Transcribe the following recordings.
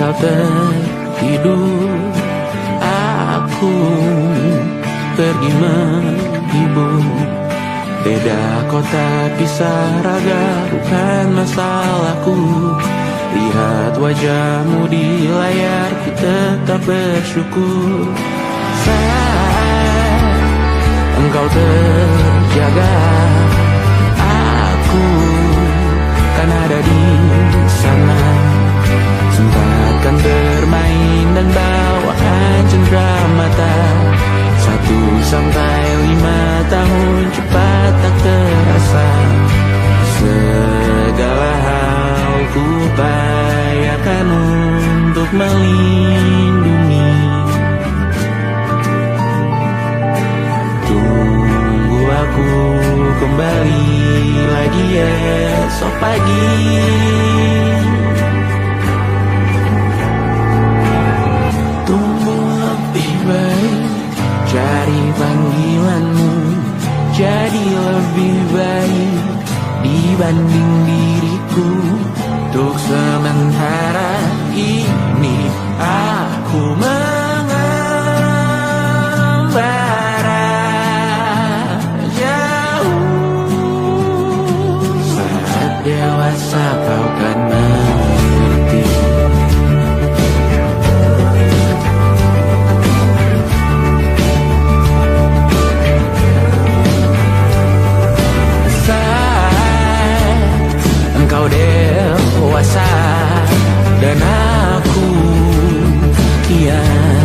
kau tertidur, aku pergi menghibur. Beda kota pisah raga bukan masalahku. Lihat wajahmu di layar, ku tetap bersyukur. Saat engkau terjaga, aku kan ada di sana. Sempatkan bermain dan bawaan cendera mata. 1 sampai 5 tahun cepat tak terasa. Segala hal ku upayakan untuk melindungi. Tunggu aku kembali lagi esok pagi. Tunggu lebih baik, cari panggilanmu jadi lebih baik dibanding diriku. Untuk sementara ini aku mengembara jauh. Saat dewasa kau kan mengerti. Engkau dewasa dan aku kian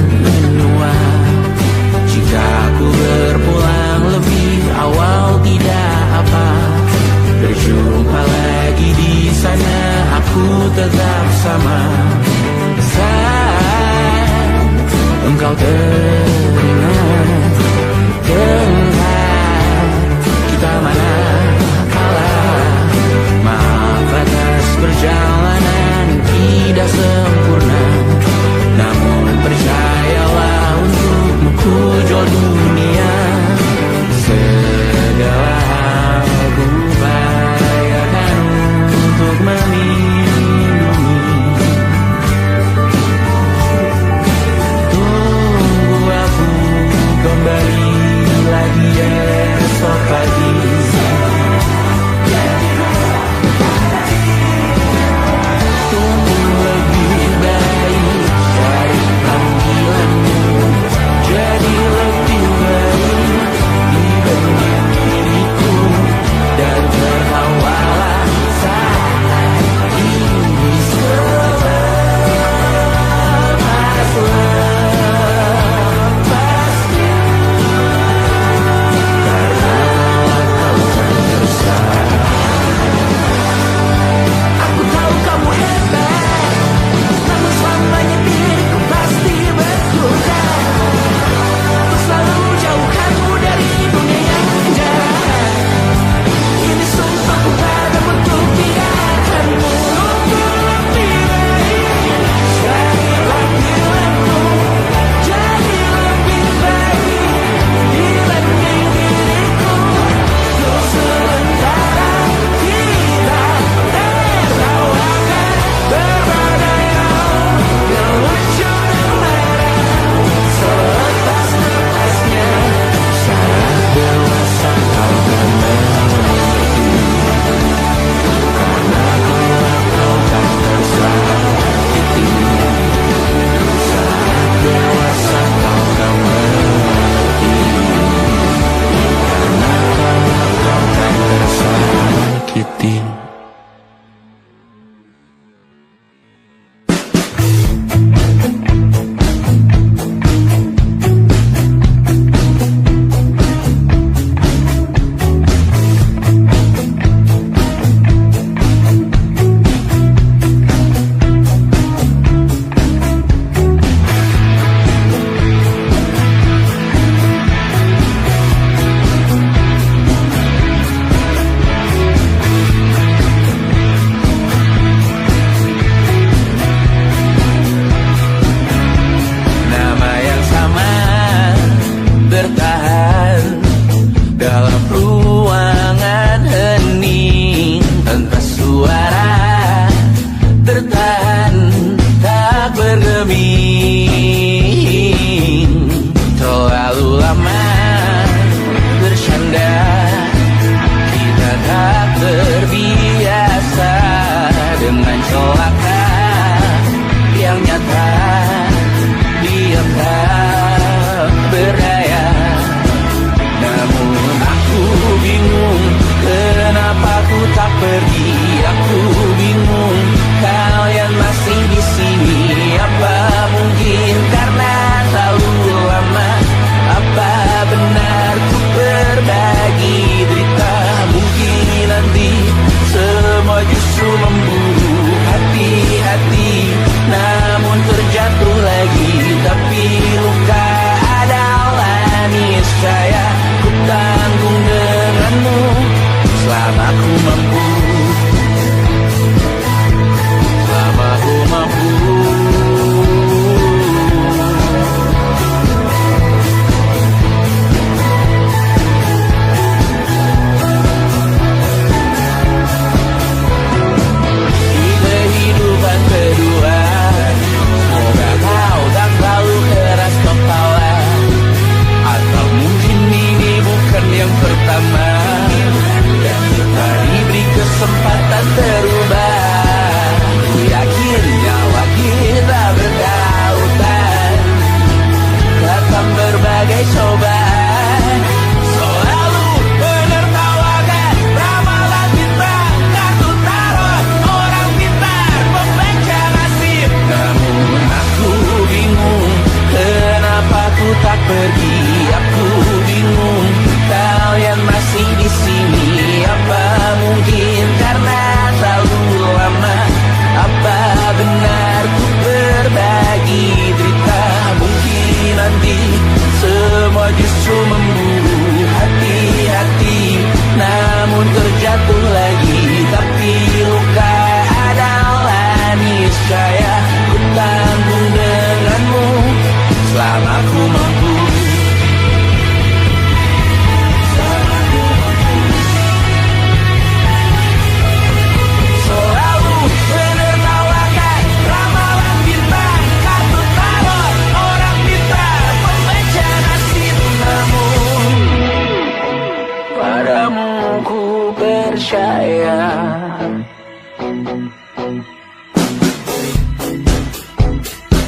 percaya.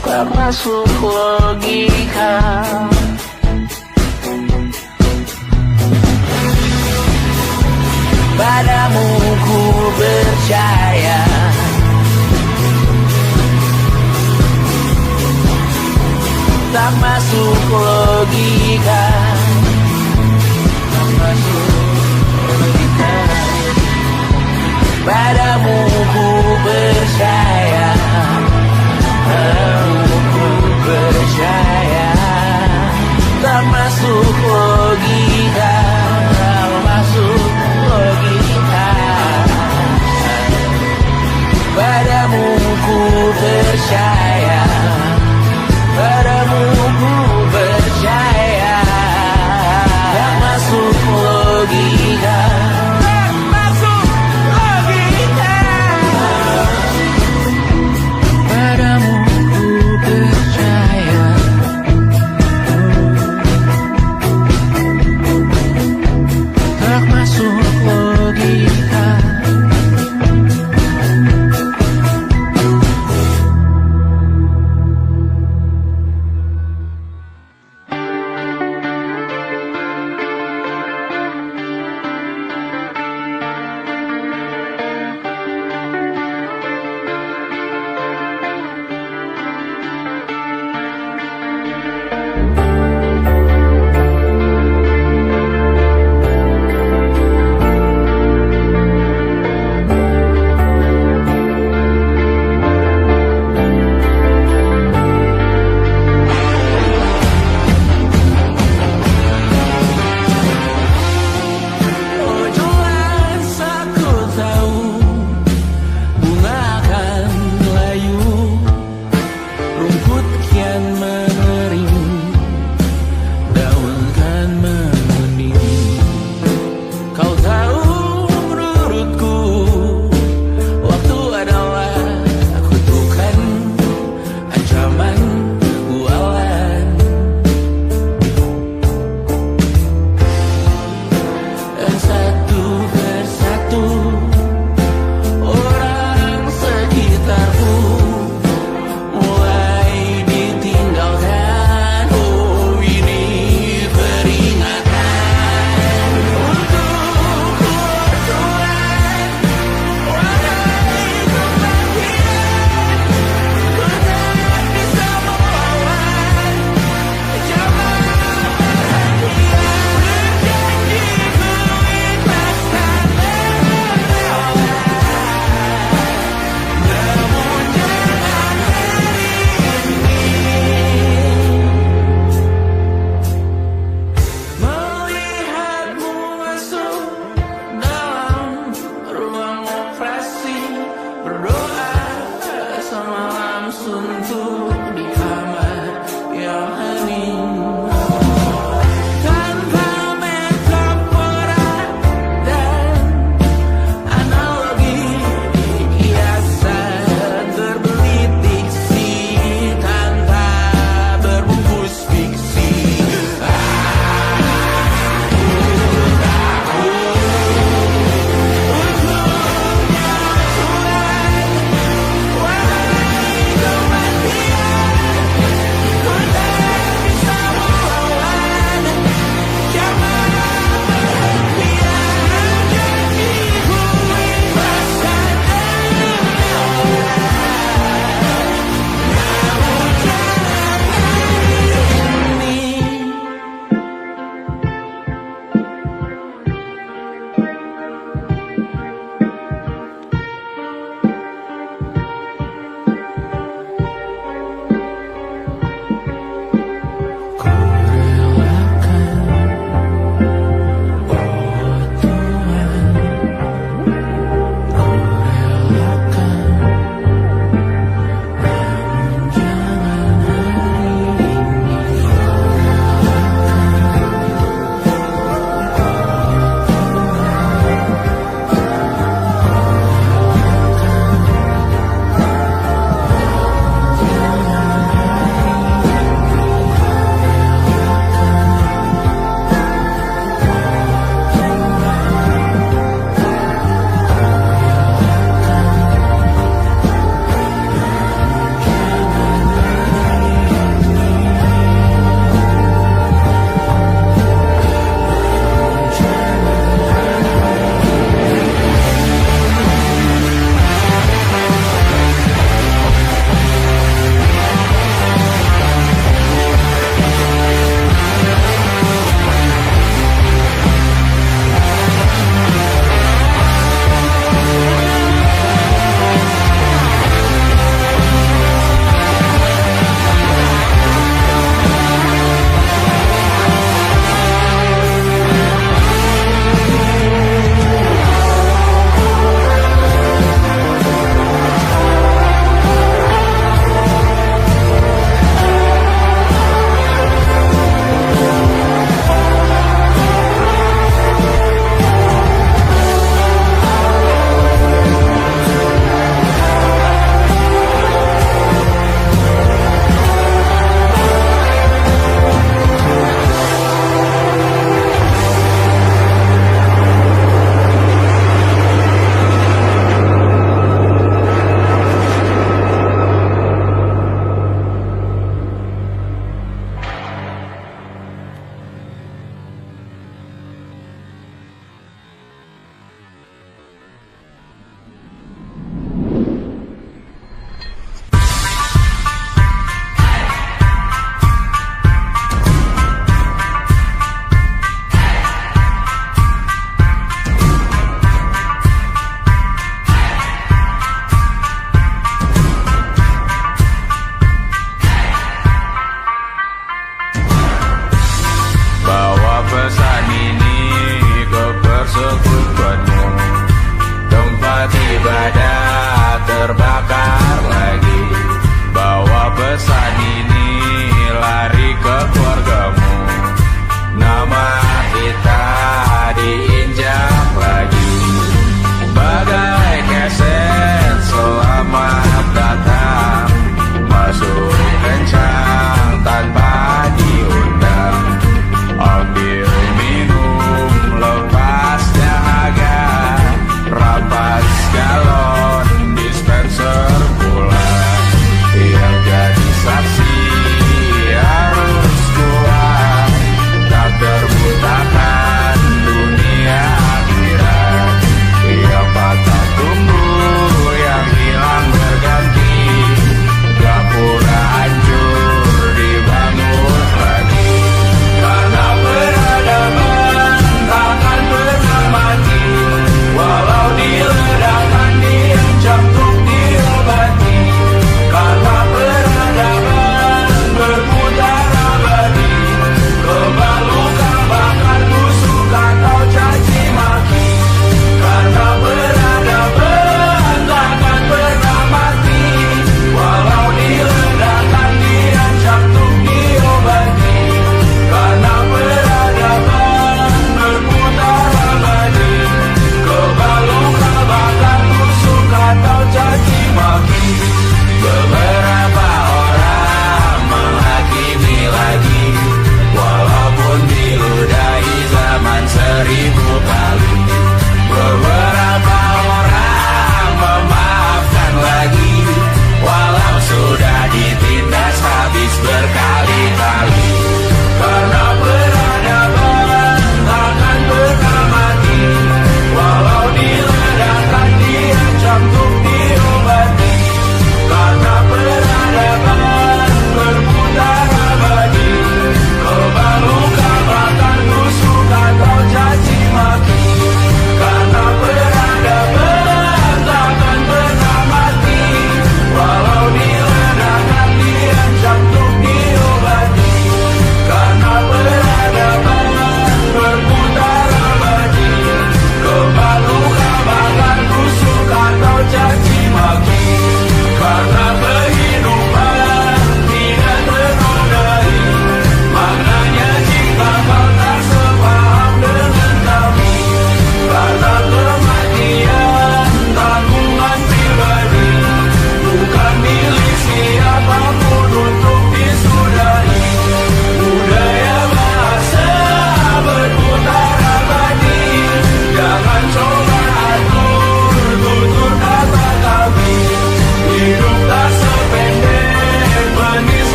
Tak masuk logika. Padamu ku percaya. Tak masuk logika. Tak masuk logika. Padamu ku percaya. Padamu ku percaya.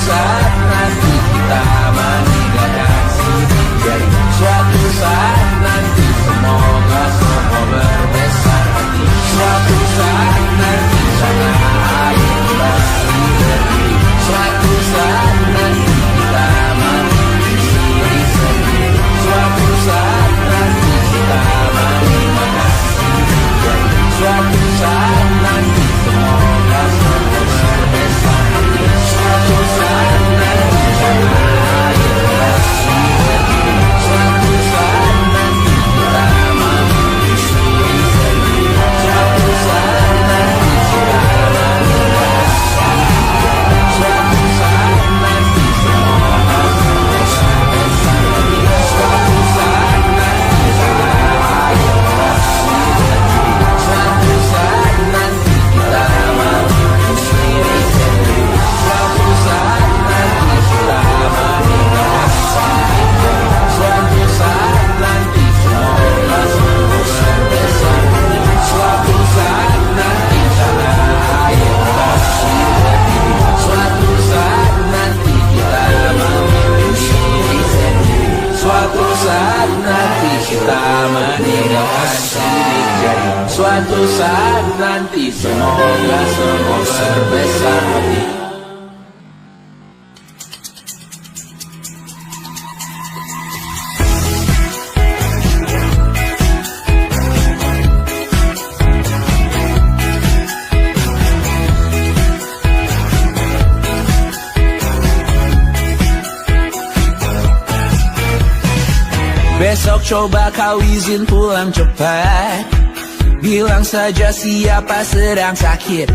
saat nanti kita meninggalkan sini. Jadi suatu saat nanti semoga semua berbesar hati. Suatu saat nanti sana air pasti berdiri. Suatu saat nanti kita mati sendiri sendiri. Suatu saat nanti kita meninggalkan sini. Jadi suatu saat nanti semoga semua berbesar hati. Suatu saat nanti sana air pasti berdiri. Suatu saat nanti kita mati sendiri sendiri. Suatu saat nanti kita meninggalkan sini. Suatu saat nanti semoga semua berbesar hati. Suatu saat nanti sana air pasti berdiri. Suatu saat nanti kita mati sendiri sendiri. Suatu saat nanti kita meninggalkan sini. Suatu saat nanti semoga semua berbesar hati. Suatu saat nanti sana air pasti berdiri. Suatu saat nanti kita mati sendiri sendiri. Suatu saat nanti kita meninggalkan sini. Jadi suatu saat nanti semoga semua berbesar hati. Besok coba kau izin pulang cepat. Bilang saja siapa sedang sakit.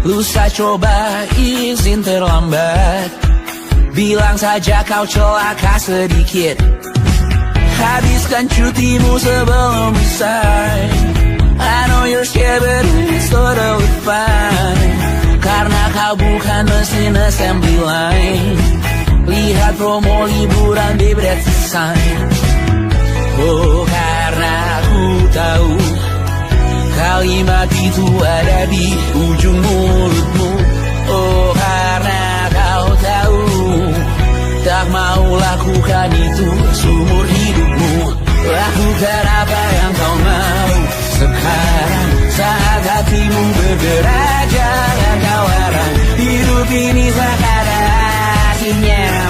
Lusa coba izin terlambat. Bilang saja kau celaka sedikit. Habiskan cutimu sebelum resign. I know you're scared but it's totally fine. Karena kau bukan mesin assembly line. Lihat promo liburan di Bread Design. Oh, karena ku tahu kalimat itu ada di ujung mulutmu. Oh, karena kau tahu tak mau lakukan itu seumur hidupmu. Lakukan apa yang kau mau sekarang saat hatimu bergerak. Jangan kau larang hidup ini sekarang.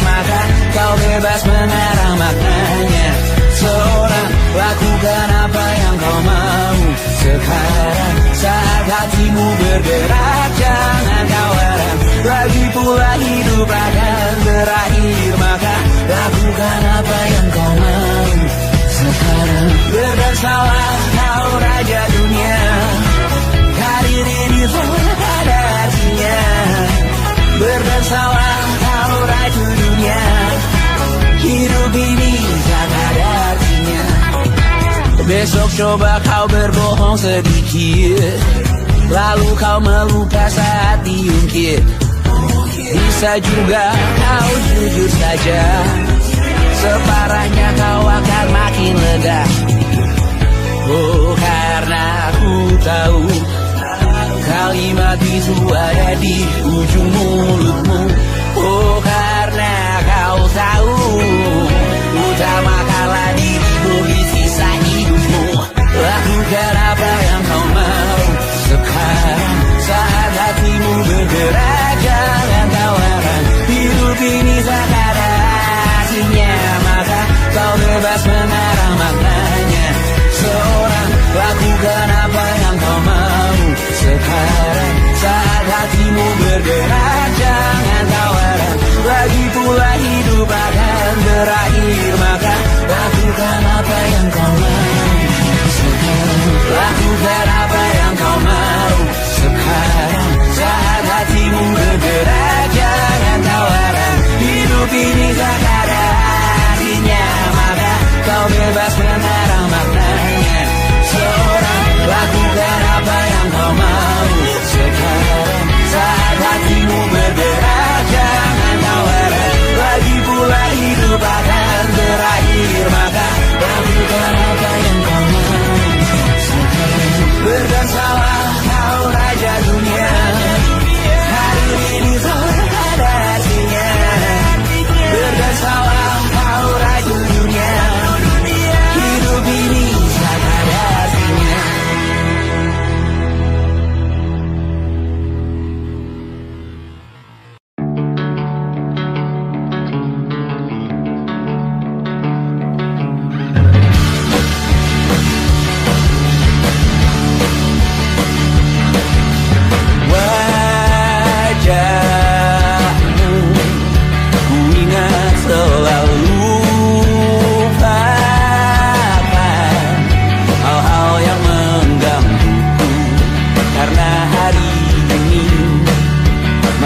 Maka kau bebas mengarang maknanya. Seorang lakukan apa yang kau mau sekarang saat hatimu bergerak. Jangan kau larang, lagi pula hidup akan berakhir. Maka lakukan apa yang kau mau sekarang. Berdansalah kau raja dunia. Karir ini tak ada artinya. Berdansalah kau raju dunia. Hidup ini tak ada artinya. Besok coba kau berbohong sedikit. Lalu kau melupa saat diungkit. Bisa juga kau jujur saja. Separahnya kau akan makin lega. Oh, karena ku tahu kalimat itu ada di ujung mulutmu. Oh, karena kau tahu utamakanlah dirimu di sisa hidupmu. Lakukan apa yang kau mau sekarang saat hatimu bergerak. Jangan kau larang hidup ini tak ada artinya. Maka kau bebas mengarang maknanya. Seorang lakukan apa yang kau mau sekarang saat hatimu bergerak. Jangan kau larang, lagi pula hidup akan berakhir. Maka lakukan apa yang kau mau sekarang. Lakukan apa yang kau mau sekarang saat hatimu bergerak. Jangan kau larang hidup ini tak ada artinya. Maka kau bebas mengarang maknanya. Seorang lakukan apa yang kau mau sekarang saat hatimu bergerak.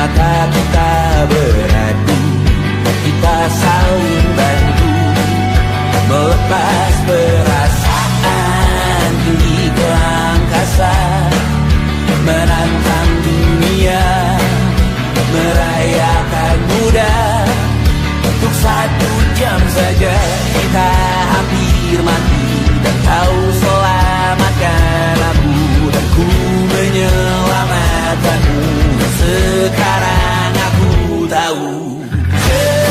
maka kita beradu, kita saling bantu, melepas perasaan tinggi ke angkasa, menantang dunia, merayakan muda. Untuk 1 jam saja kita hampir mati, dan kau selamatkan aku, dan ku menyelamatkanmu. Sekarang aku tahu cerita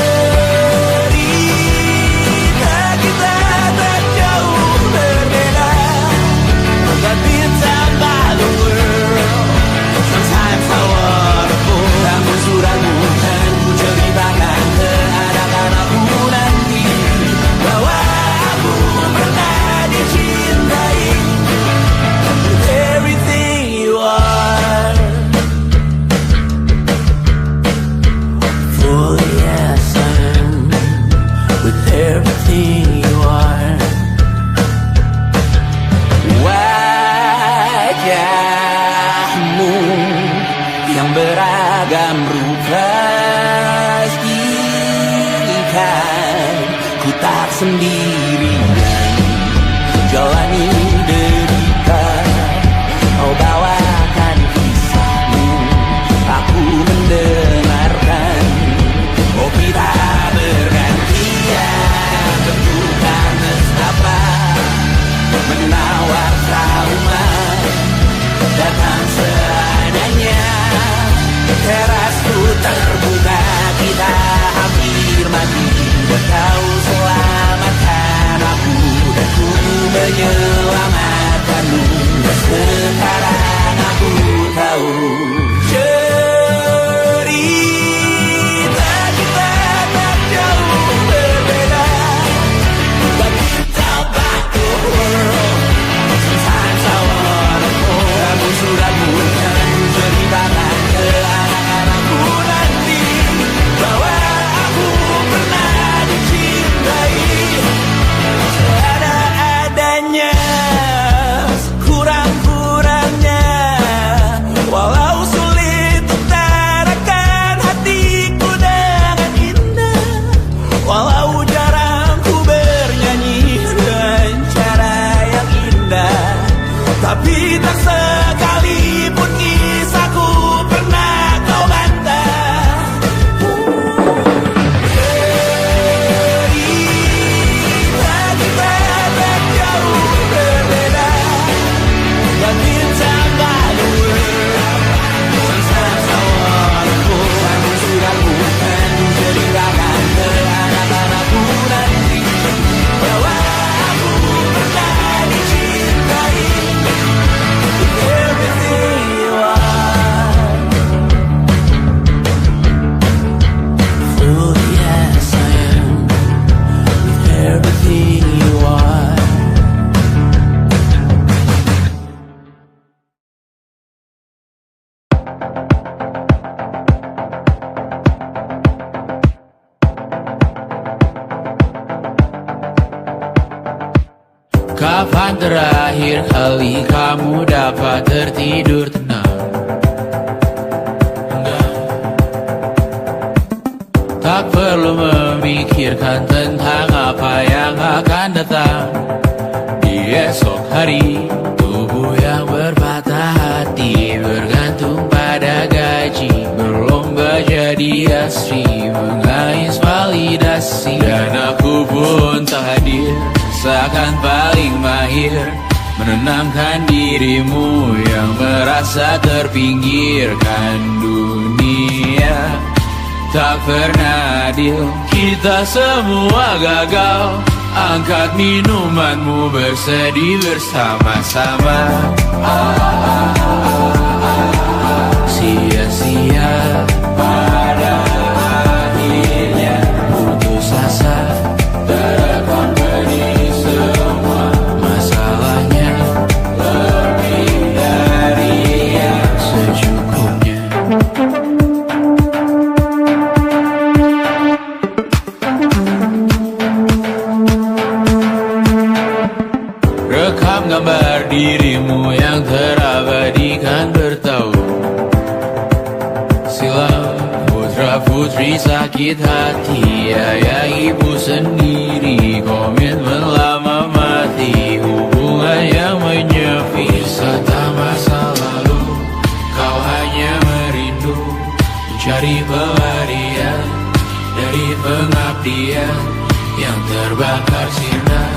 kita tak jauh berbeda, but bintang by the world. Sometimes I wanna go. Namun suratmu dan ku ceritakan ke anak-anakku nanti bahwa aku pernah dicintai with everything you are. Oh yes I am, with everything you are. Wajahmu yang beragam rupa pastikan ku tak sendirian jalani derita. Kau bawakan kisahmu, aku mendengarkan. Oh kita bergantian bentukan nestapa, menawar trauma datang seadanya. Terasku terbuka, kita hampir mati, dan kau selamatkan aku, dan ku menyelamatkanmu. Sekarang aku tahu cerita kita tak jauh berbeda, but kita back to world. Sometimes I wanna go. Namun suratmu yang ceritakan ke anak-anakku nanti bahwa aku pernah dicintai seadanya, kurang-kurangnya. Walau sulit utarakan hatiku dengan indah, walau jarang ku bernyanyi dengan cara yang indah, tapi tak sekalipun kisahku pernah kau bantah. Cerita kita tak jauh berbeda, but bintang by the world. Sometimes I wanna go. Namun suratmu kan ceritakan ke anak-anakku nanti bahwa aku pernah dicintai with everything you are. Oh yes I am, with everything you are. Kapan terakhir kali kamu dapat tertidur tenang? Enggak. Tak perlu memikirkan tentang apa yang akan datang di esok hari. Tubuh yang berpatah hati bergantung pada gaji, berlomba jadi asri, mengais validasi. Dan aku pun tak hadir, seakan paling mahir menenangkan dirimu yang merasa terpinggirkan dunia. Tak pernah adil, kita semua gagal. Angkat minumanmu, bersedih bersama-sama. Sia-sia pada akhirnya putus asa, terekam benih semua masalahnya, lebih dari yang secukupnya. Rekam gambar dirimu yang terabadikan putri sakit hati, ayah ibu sendiri, komitmen lama mati, hubungan yang menyepi. Wisata masa lalu, kau hanya merindu, mencari pelarian dari pengabdian yang terbakar sinar,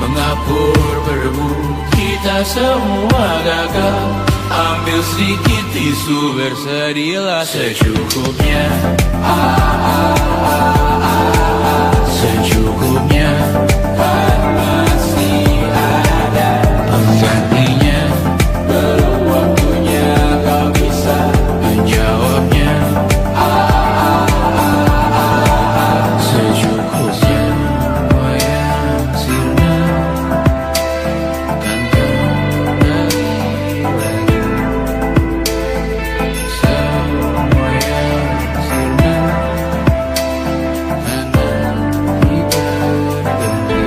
mengapur berdebu. Kita semua gagal, ambil sedikit tisu, bersedilah secukupnya. Secukupnya, kan masih ada penggantinya. Belum waktunya kau bisa menjawabnya. Secukupnya, wayang sirna kan kembali lagi. Semua yang sirna akan diperganti.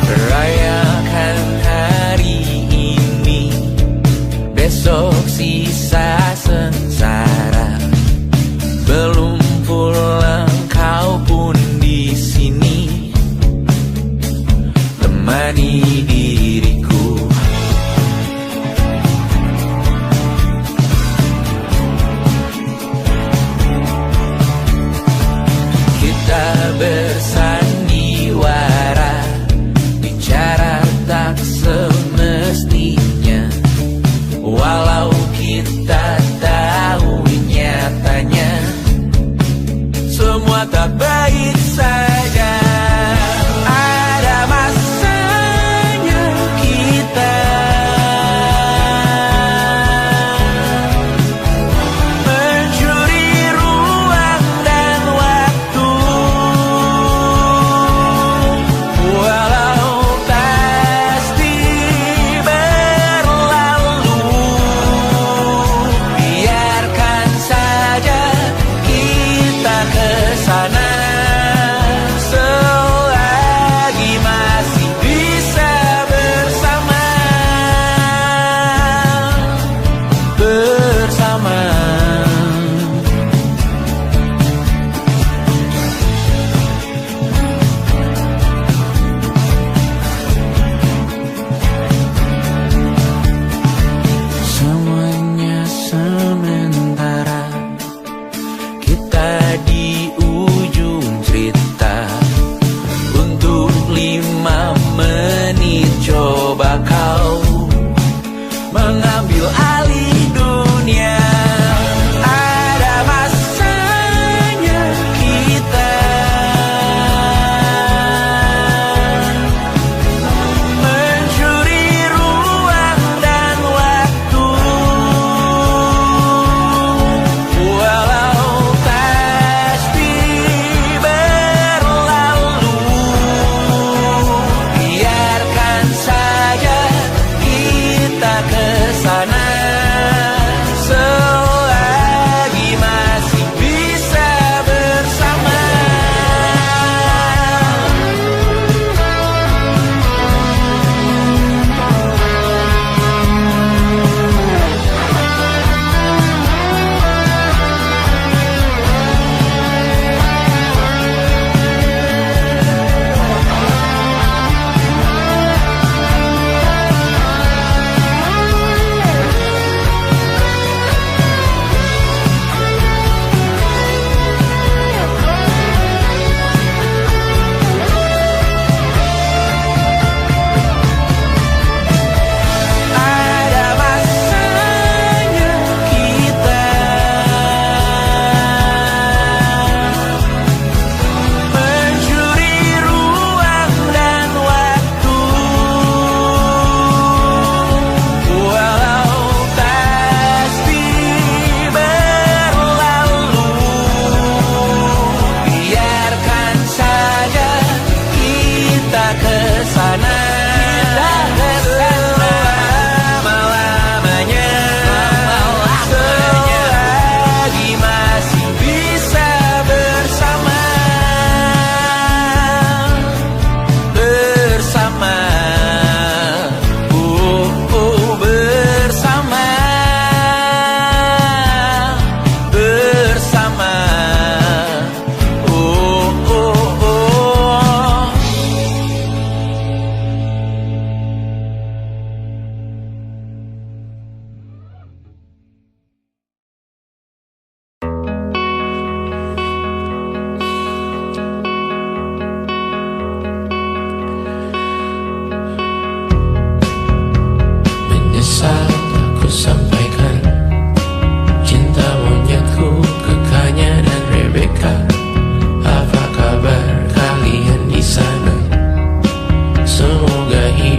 Rayakan hari ini, besok sisa sengsara. Belum pulang kau pun di sini, temani diriku. Kita bersandiwara, bicara tak semestinya, walau kita tahu nyatanya semua tak baik saja. Ada masanya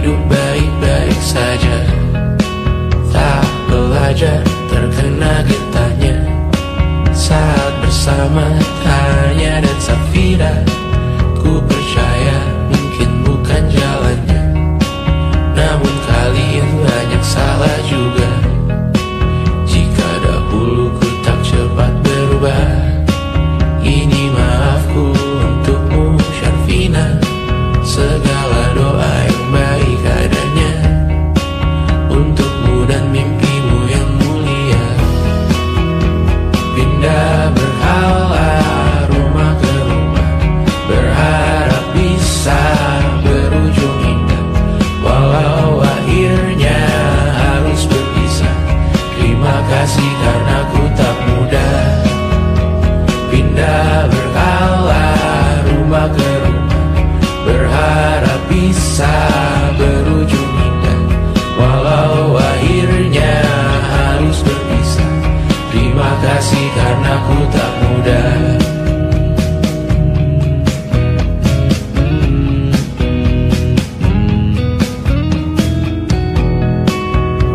hidup baik-baik saja. Tak belajar terkena getahnya saat bersama Tanya dan Safira. Ku percaya mungkin bukan jalannya, namun kalian banyak salah juga. Jika dahulu ku tak cepat berubah, ini maafku untukmu Syarfina. Segala doa yang baik adanya untukmu dan mimpimu yang mulia. Pindah berhala rumah ke rumah, berharap bisa berujung indah. Walau akhirnya harus berpisah, terima kasih karena ku tak mudah. Pindah berhala rumah ke rumah, berharap bisa berujung indah. Walau akhirnya harus berpisah, terima kasih karena ku tak mudah.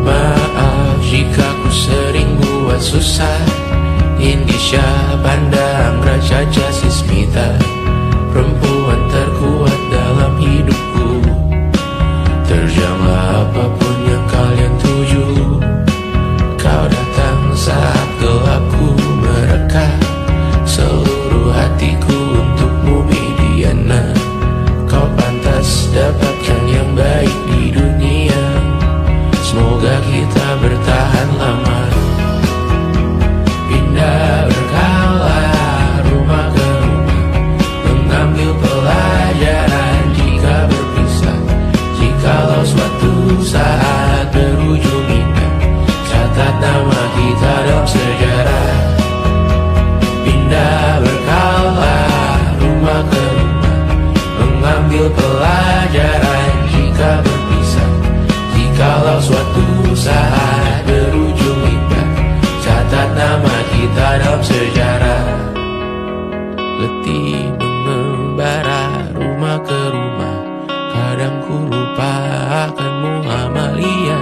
Maaf jika ku sering buat susah. Indisha, Banda, Anggra, Caca, Sismita, perempuan terkuat dalam hidupku. Terjanglah apapun yang kalian tuju. Kau datang saat gelapku mereka, seluruh hatiku untukmu Bidiana. Kau pantas dapatkan yang baik di dunia, semoga kita bertahan lama. Pindah berkala rumah ke rumah, mengambil pelajaran jika berpisah. Jikalau suatu saat berujung indah, catat nama kita dalam sejarah. Pindah berkala rumah ke rumah, mengambil pelajaran jika berpisah. Jikalau suatu saat berujung indah, catat nama kita dalam sejarah. Letih mengembara rumah ke rumah, kadang ku lupa akanmu Amalia.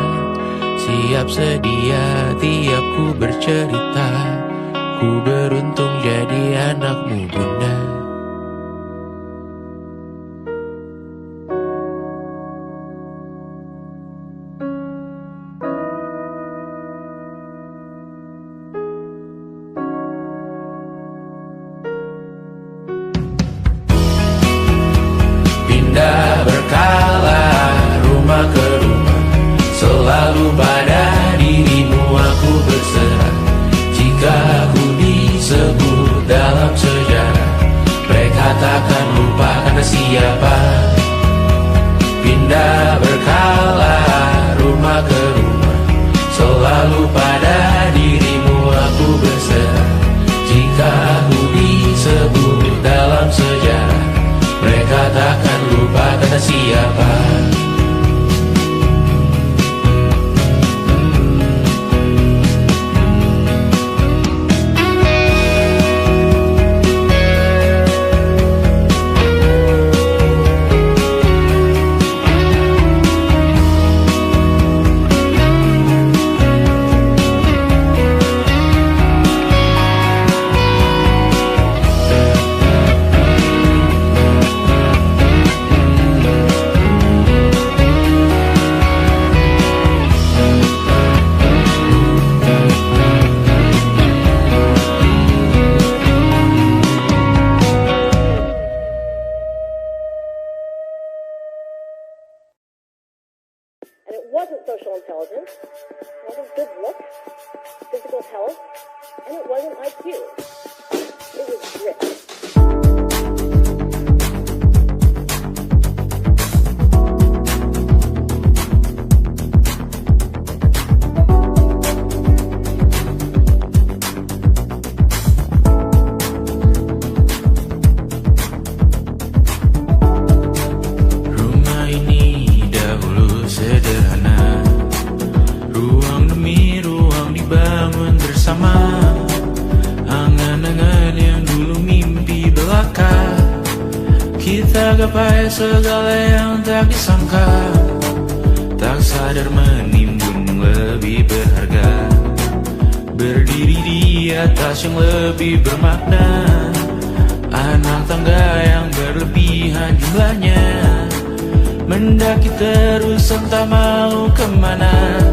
Siap sedia tiap ku bercerita, ku beruntung jadi anakmu bunda. Pindah berkala rumah ke rumah, selalu pada dirimu aku berserah. Jika aku disebut dalam sejarah, mereka takkan lupa karena siapa. Pindah berkala rumah ke rumah, selalu pada dirimu aku berserah. Jika aku disebut dalam sejarah, mereka takkan lupa kata siapa. And it wasn't social intelligence, it wasn't good looks, physical health, and it wasn't IQ. It was grit. Kita gapai segala yang tak disangka. sadar menimbun lebih berharga, berdiri di atas yang lebih bermakna. Anak tangga yang berlebihan jumlahnya, mendaki terus entah mau kemana.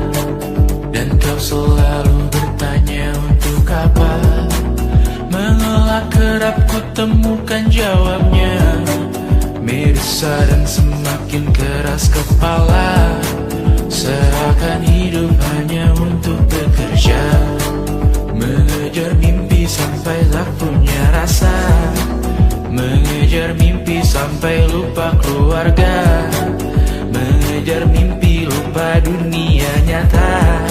Dan kau selalu bertanya untuk apa, mengelak kerap ku temukan jawabnya. Merisa dan semakin keras kepala, seakan hidup hanya untuk bekerja, mengejar mimpi sampai tak punya rasa, mengejar mimpi sampai lupa keluarga, mengejar mimpi lupa dunia nyata,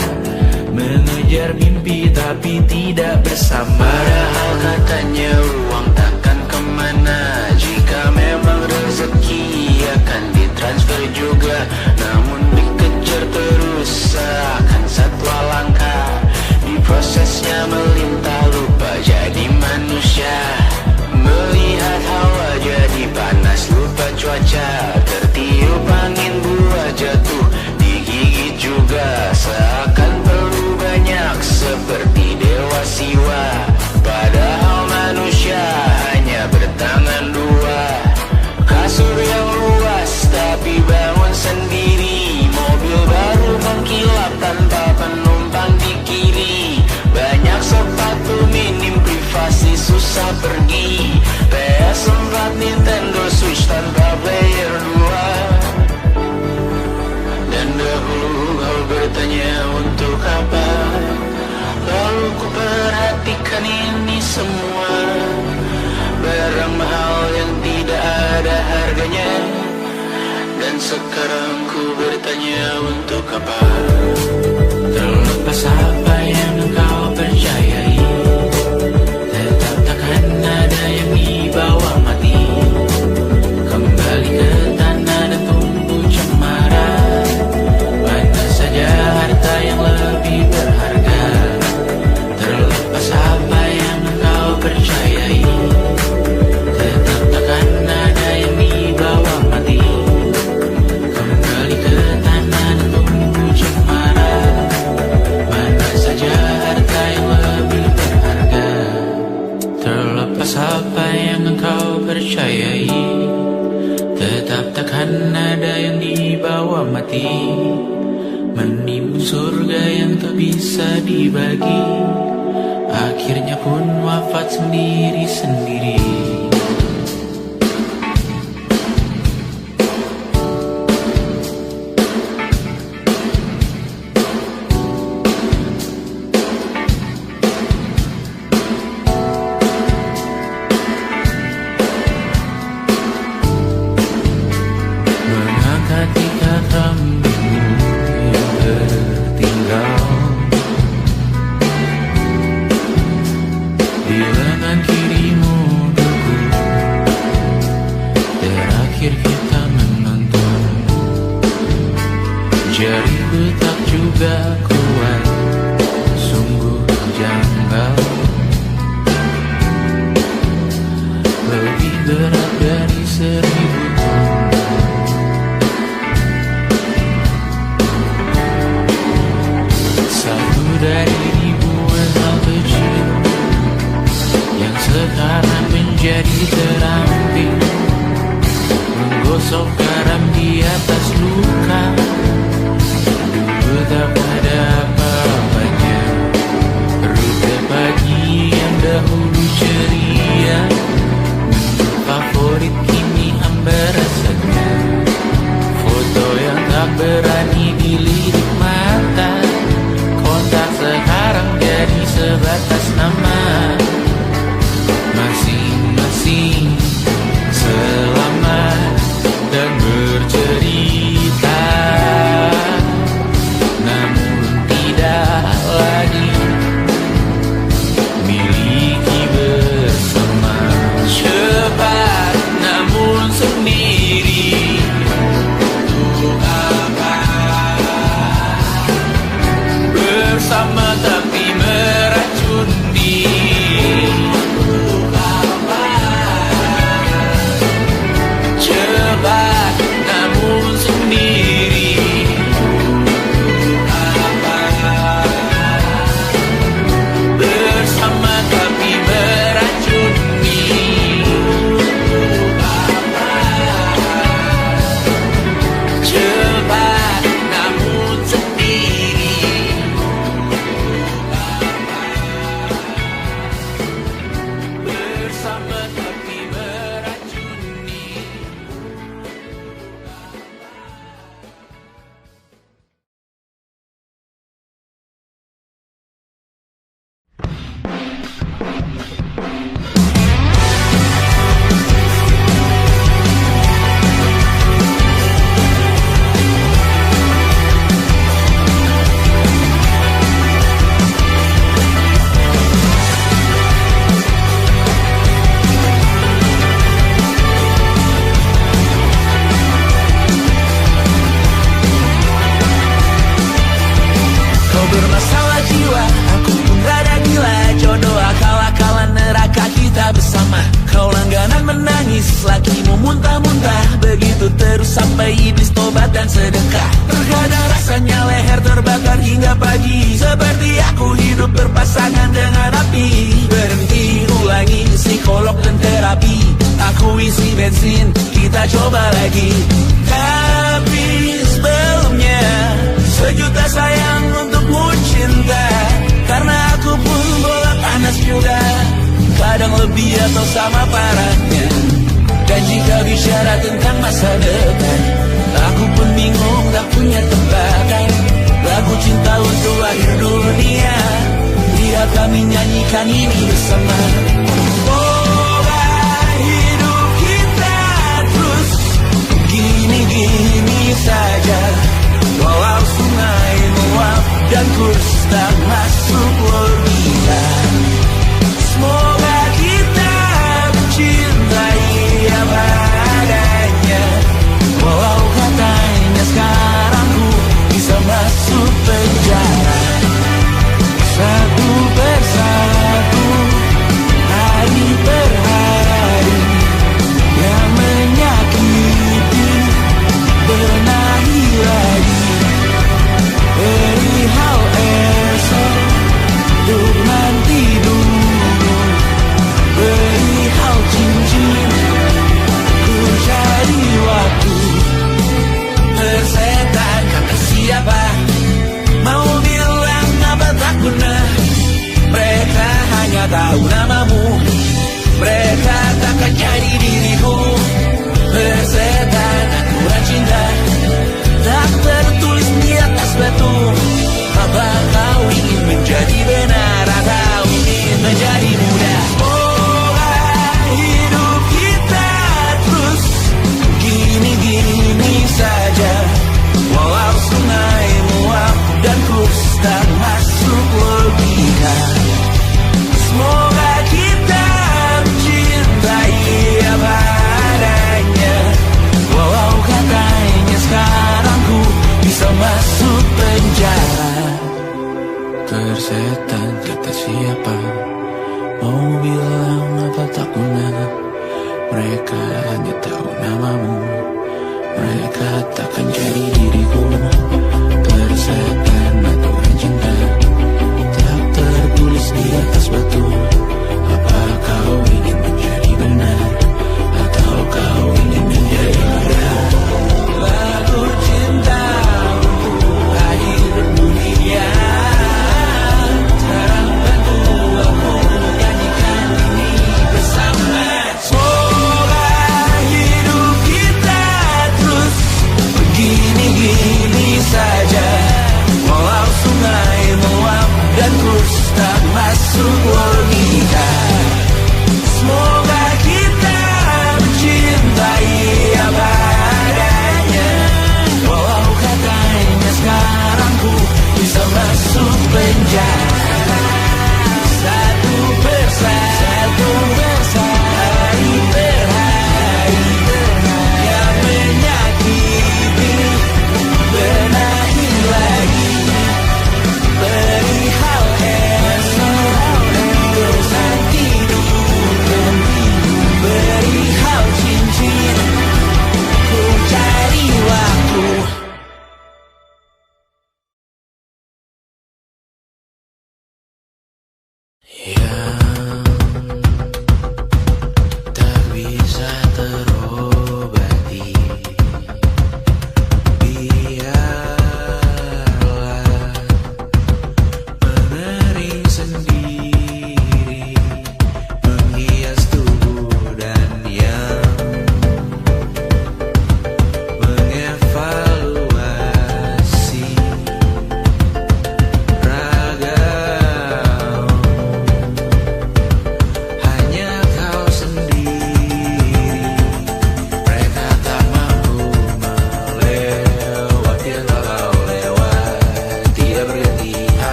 mengejar mimpi tapi tidak bersama. Padahal katanya uang takkan kemana, jika memang rezeki akan ditransfer juga. Namun dikejar terus seakan satwa langka, di prosesnya melintah lupa jadi manusia. Melihat hawa jadi panas lupa cuaca, tertiup angin buah jatuh digigit juga. Seakan perlu banyak seperti dewa siwa, padahal manusia hanya bertangan dua. Kasur yang luas tapi bangun sendiri, mobil baru mengkilap tanpa penumpang di kiri. Banyak sepatu minim privasi susah pergi, PS4 Nintendo Switch tanpa player 2. Dan dahulu kau bertanya untuk apa, lalu ku perhatikan ini semua, barang mahal yang tidak ada harganya. Dan sekarang ku bertanya untuk apa, terlepas apa yang engkau percayai, tetap takkan ada yang dibawa mati. Kembali ke tanah dan tumbuh cemara, mana saja harta yang lebih berharga. Terlepas apa yang engkau percayai, tetap takkan ada yang dibawa mati. Kembali ke tanah dan tumbuh cemara, mana saja harta yang lebih berharga. Terlepas apa yang engkau percayai, tetap takkan ada yang dibawa mati. Menimbun surga yang tak bisa dibagi, akhirnya pun wafat sendiri-sendiri. Mengangkat ikat rambutmu yang tertinggal di lengan kirimu beku, terakhir kita menonton. Jariku tak juga kuat, sungguh janggal, lebih berat dari 1000 ton. Satu dari ribuan hal kecil yang sekarang menjadi terampil, menggosok garam di atas luka. Dulu tak ada apa-apanya, rute pagi yang dahulu ceria, menu favorit kini hambar rasanya. Foto yang tak berani dilirik mata, kontak sekarang jadi sebatas nama. Masing-masing selamat dan bercerita, namun tidak lagi miliki bersama. Cepat namun sendiri, untuk apa sedekah. Terkadang rasanya leher terbakar hingga pagi, seperti aku hidup berpasangan dengan api. Berhenti, ulangi psikolog dan terapi. Aku isi bensin, kita coba lagi. Tapi sebelumnya, sejuta sayang untukmu cinta. Karena aku pun bola panas juga, kadang lebih atau sama parahnya. Dan jika bicara tentang masa depan, aku pun bingung tak punya tebakan. Lagu cinta untuk akhir dunia, biar kami nyanyikan ini bersama. Semoga hidup kita terus gini-gini saja, walau sungai meluap dan kurs tak masuk logika. Semoga kita mencintai apa adanya, walau katanya sekarang ku bisa masuk penjara. Satu persatu, hari per hari, yang menyakiti benahi lagi. Perihal esok, untuk nanti dulu. Perihal cincin, ku cari waktu. Tersetan kata siapa, mau bilang apa tak guna. Mereka hanya tahu namamu, mereka takkan jadi diriku. Tersetan aturan cinta, tak tertulis di atas batu. Apa kau ingin menjadi benar atau ingin menjadi muda? Semoga hidup kita terus gini-gini saja, walau sungai meluap dan kurs tak masuk logika. Semoga kita mencintai apa adanya, walau katanya sekarang ku bisa masuk penjara. Tersetan kata siapa, mau bilang apa tak guna. Mereka hanya tahu namamu, mereka takkan jadi diriku. Tersetan aturan cinta, tak tertulis di atas batu. Apa kau ingin menjadi benar, atau kau ingin menjadi muda? Lagu cinta untuk akhir dunia, sekarang bantu aku nyanyikan ini bersama. Semoga hidup kita terus begini-gini saja, walau sungai meluap dan kurs tak masuk logika. Semoga kita mencintai apa adanya, walau katanya sekarang ku bisa masuk penjara. Satu persatu, hari per hari, yang menyakiti benahi lagi. Perihal esok, terus nanti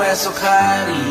esok hari.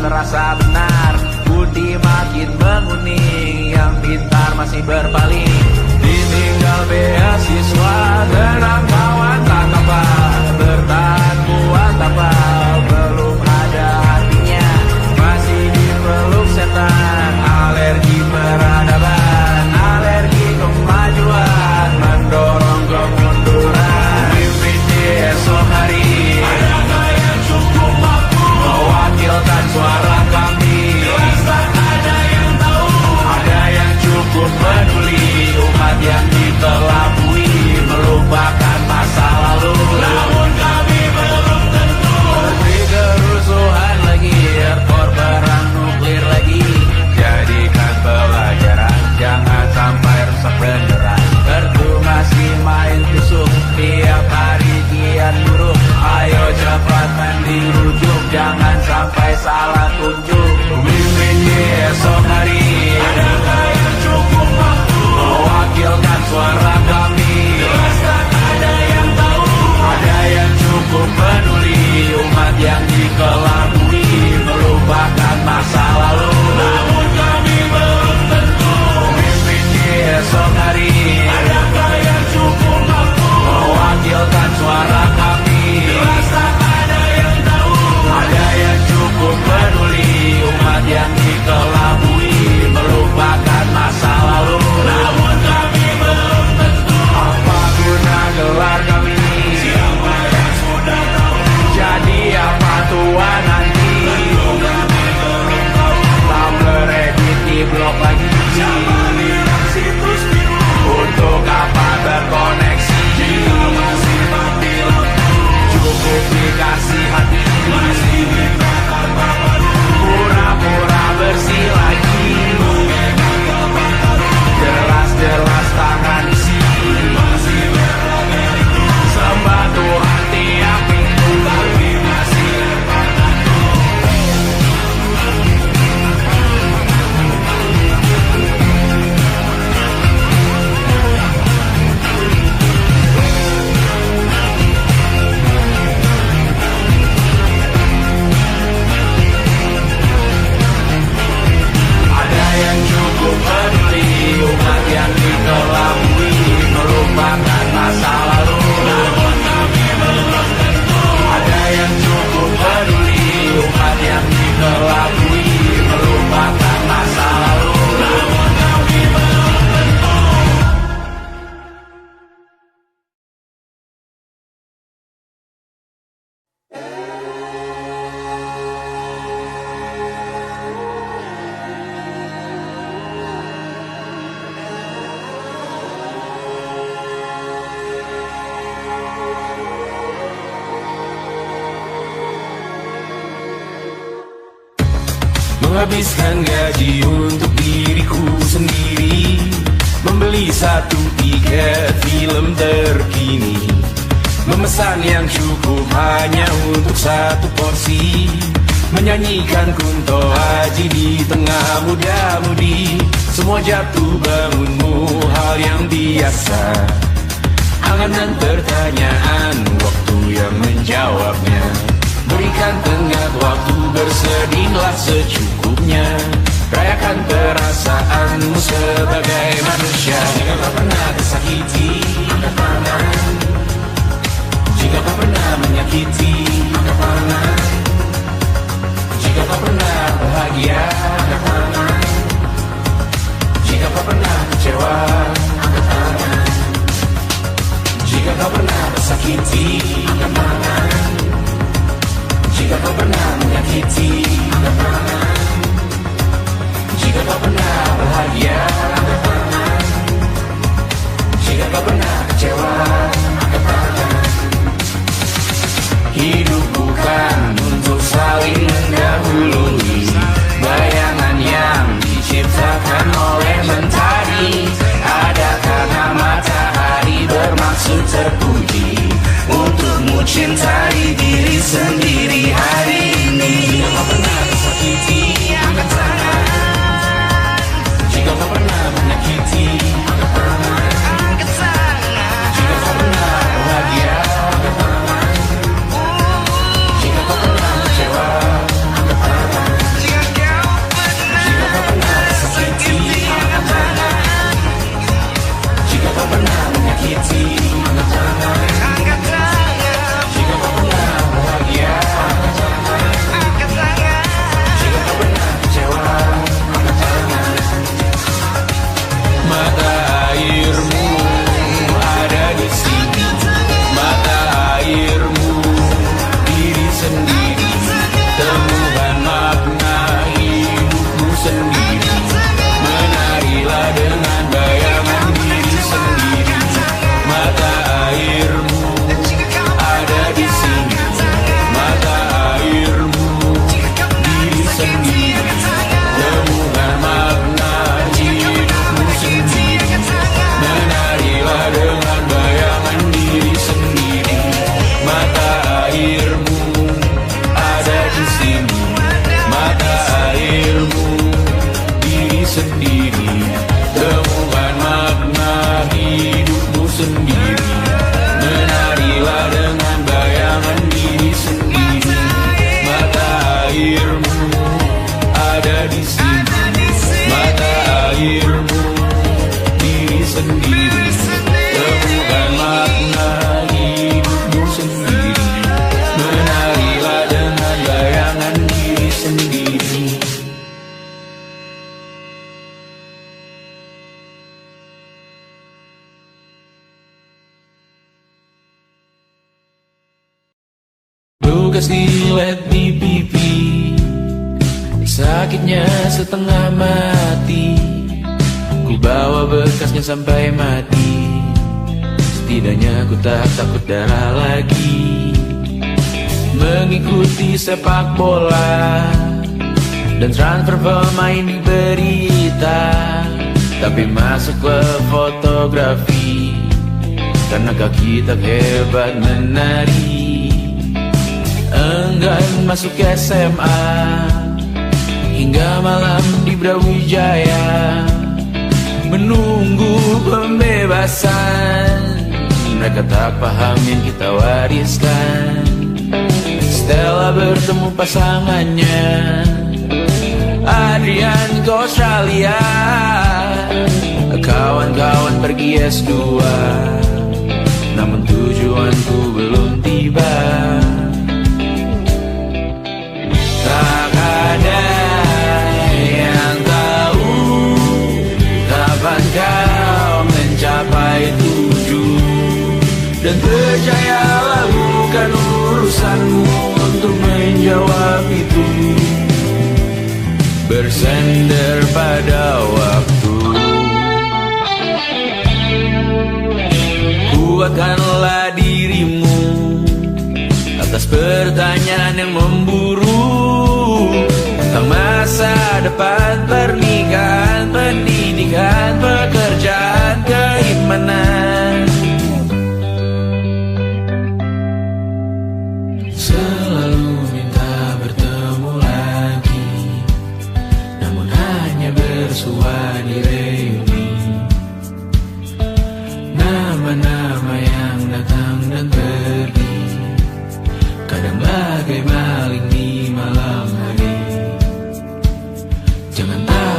Merasa benar, budi makin menguning, yang pintar masih berpaling. Ditinggal beasiswa, tenang kawan tak apa, bertahan buat apa, belum ada hatinya, masih dipeluk setan. Alergi peradaban, alergi kemajuan, mendorong kemunduran. Mimpi di esok hari, adakah yang cukup mampu mewakilkan suara kami? Jelas tak ada yang tahu, ada yang cukup peduli, umat yang dikelabui, melupakan masa lalu. Namun kami belum tentu seperti kerusuhan lagi, error perang nuklir lagi. Jadikan pelajaran, jangan sampai rusak beneran. Kertu masih main tusuk, tiap hari kian buruk. Ayo cepat mandi rujuk, jangan sampai salah tunjuk. Mimpin di esok hari, adakah yang cukup mampu mewakilkan suara kami? Jelas tak ada yang tahu, ada yang cukup peduli, umat yang dikelabui, melupakan masa lalu. Namun kami belum tentu mimpin di esok hari, adakah yang cukup mampu mewakilkan suara kami? Jelas tak ada yang tahu, ada yang cukup peduli, umat yang dikelabui, melupakan masa lalu. Namun kami belum tentu apa guna gelar kami. Siapa yang sudah tahu, jadi apa tua nanti? Kami belum tahu, Tumblr edit di blog lagi. Siapa bilang situs biru, untuk apa terkoneksi? Jika masih mati lampu, cukup dikasih hati. Masih minta tanpa baru, pura-pura bersih lagi. Jelas-jelas tangan isi, masih berlagak itu. Sembah Tuhan tiap minggu, tapi masih lempar kartu. Ada yang cukup peduli, umat yang dikelabui, melupakan masa lalu. Namun kami belum tentu, ada yang cukup peduli, umat yang dikelabui, melupakan masa lalu. Namun kami belum tentu. Menghabiskan gaji untuk diriku sendiri, membeli satu tiket film terkini, memesan yang cukup hanya untuk satu porsi, menyanyikan Kunto Aji di tengah muda-mudi. Semua jatuh bangunmu hal yang biasa, angan dan pertanyaan, waktu yang menjawabnya. Berikan tengah waktu, bersedihlah secukupnya. rayakan perasaanmu sebagai manusia. Jika kau pernah tersakiti, angkat tangan. Jika kau pernah menyakiti, angkat tangan. Jika kau pernah bahagia, angkat tangan. Jika kau pernah kecewa, angkat tangan. Jika kau pernah tersakiti, angkat tangan. Jika kau pernah menyakiti, angkat tangan. Jika kau pernah bahagia, angkat tangan. Jika kau pernah kecewa, angkat tangan. Hidup bukan untuk saling mendahului bayangan yang diciptakan oleh mentari. Ada karena matahari bermaksud terpuji untukmu cintai diri sendiri hari ini. Jika kau pernah tersakiti, angkat tangan. Jika kau pernah menyakiti, angkat tangan. Jika kau pernah bahagia, angkat tangan. Jika kau pernah kecewa, angkat tangan. Jika kau pernah tersakiti, angkat tangan. Jika kau pernah menyakiti, angkat tangan. Jika kau pernah bahagia, angkat tangan. Jika kau pernah kecewa, angkat tangan. Mata airmu ada di sini, mata airmu diri sendiri, temukan makna hidupmu sendiri. Menarilah dengan bayangan diri sendiri. Mata airmu ada di sini, mata airmu diri sendiri, temukan makna hidupmu sendiri. Menarilah dengan bayangan diri sendiri. Mata airmu ada di sini, mata airmu diri sendiri, temukan makna hidupmu sendiri. Menarilah dengan bayangan diri sendiri. Mata airmu ada di sini, mata airmu diri sendiri, temukan makna hidupmu sendiri. Menarilah dengan bayangan diri sendiri. Lukas dilet di pipi, sakitnya setengah mati. Ku bawa bekasnya sampai mati. Setidaknya ku tak takut darah lagi. Mengikuti sepak bola dan transfer pemain di berita, tapi masuk ke fotografi karena kaki tak hebat menari. Enggan masuk SMA hingga malam di Brawijaya menunggu pembebasan. Mereka tak paham yang kita wariskan. Stella bertemu pasangannya, Adrian ke Australia, kawan-kawan pergi S2, namun tujuanku belum tiba. Tak ada yang tahu kapan kau mencapai tujuan, dan percayalah bukan urusanmu untuk menjawab itu. Bersender pada waktu, kuatkanlah dirimu atas pertanyaan yang memburu tentang masa depan, pernikahan, pendidikan, pekerjaan, keimanan. Selalu minta bertemu lagi, namun hanya bersua di reuni. Nama-nama yang datang dan pergi, kadang bagai maling di malam hari. Jangan tak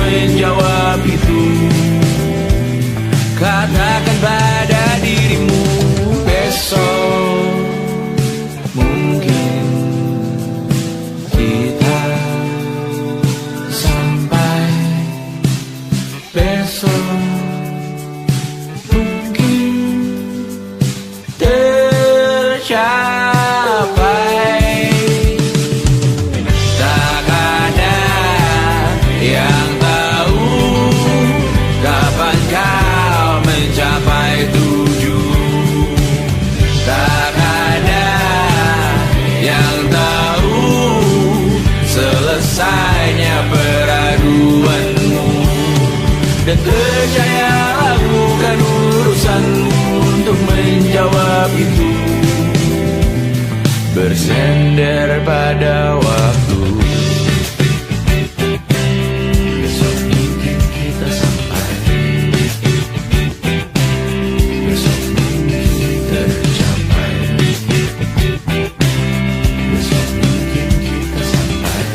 menjawab itu. Katakan pada dirimu besok mungkin kita sampai, besok mungkin tercapai. Tak ada yang tahu kapan kau mencapai tujuh. Tak ada yang tahu selesainya peraduanmu. Dan percayalah bukan urusanmu untuk menjawab itu. Bersender pada waktu. Besok mungkin kita sampai, besok mungkin tercapai, besok mungkin kita sampai.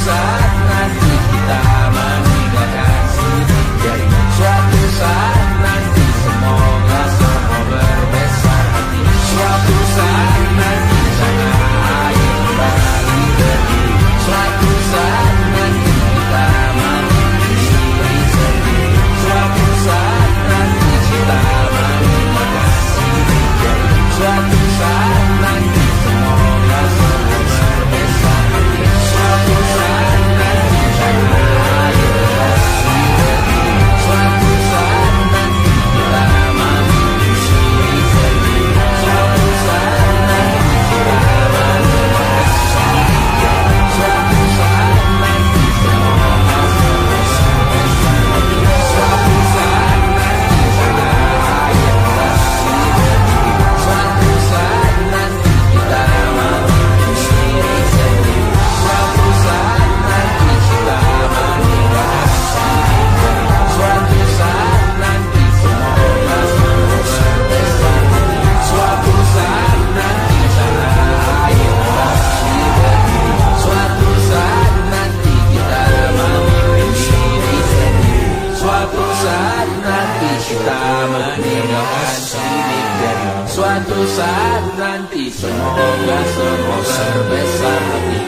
saat nanti kita meninggalkan sini. Jadi suatu saat nanti semoga semua berbesar hati. Suatu saat nanti sana air kembali berdiri. Suatu saat nanti kita mandiri sendiri. Suatu saat nanti kita meninggalkan sini. Jadi suatu saat nanti semoga semua berbesar hati. Suatu saat nanti sana air kembali berdiri. Suatu saat nanti kita mandiri sendiri. Suatu saat nanti kita meninggalkan sini. Suatu saat nanti semoga semua berbesar hati. Suatu saat nanti sana air kembali berdiri. Suatu saat nanti kita mandiri sendiri. Suatu saat nanti kita meninggalkan sini. Suatu saat nanti semoga semua berbesar hati. Suatu saat nanti sana air kembali berdiri. Suatu saat nanti kita mandiri sendiri. Suatu saat nanti kita meninggalkan sini. Suatu saat nanti semoga semua berbesar hati.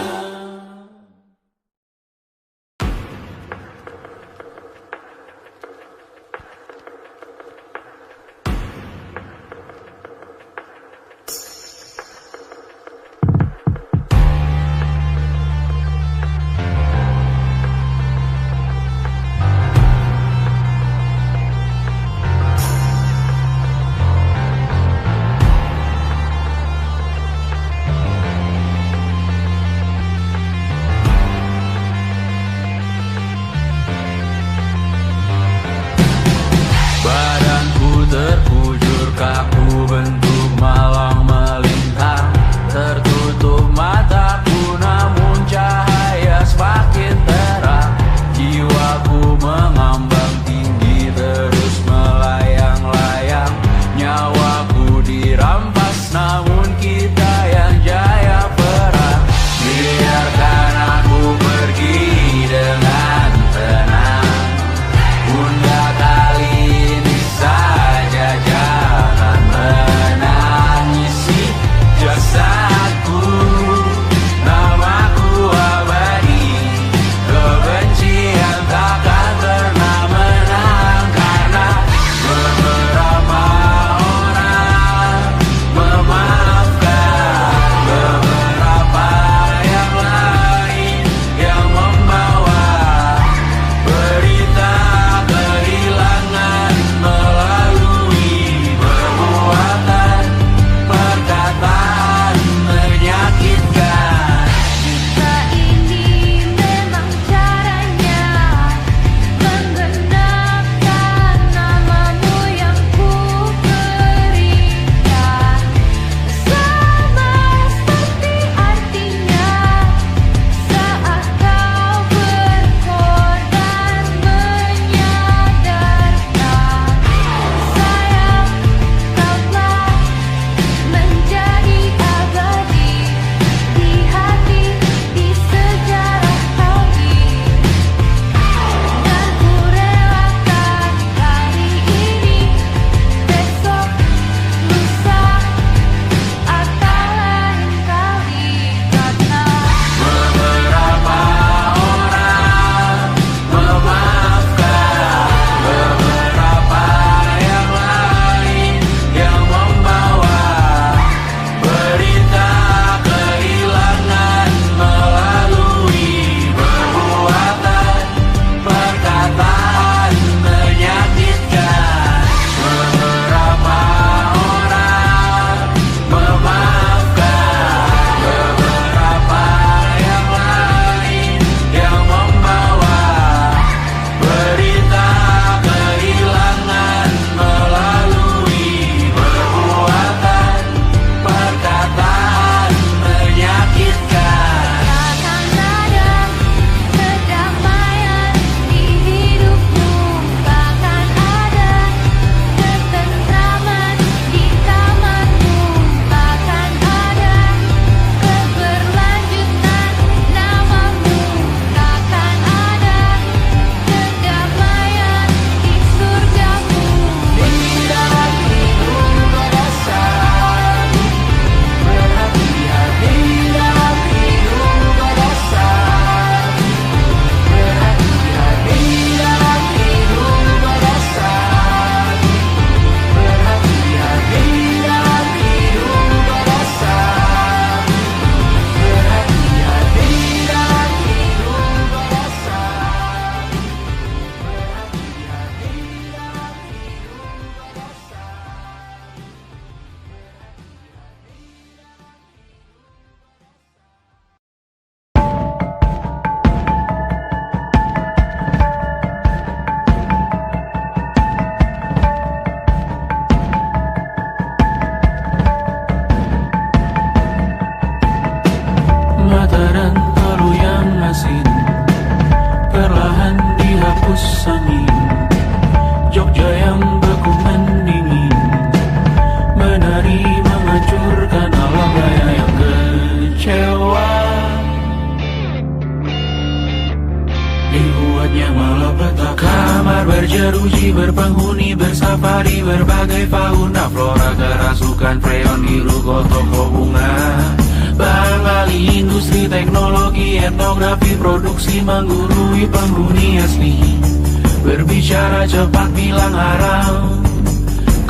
saatnya melepetak. Kamar berjeruji, berpenghuni, bersafari, berbagai fauna flora, kerasukan freon, biru, toko bunga. Bangali industri, teknologi, etnografi, produksi menggurui penghuni asli. Berbicara cepat, bilang haram,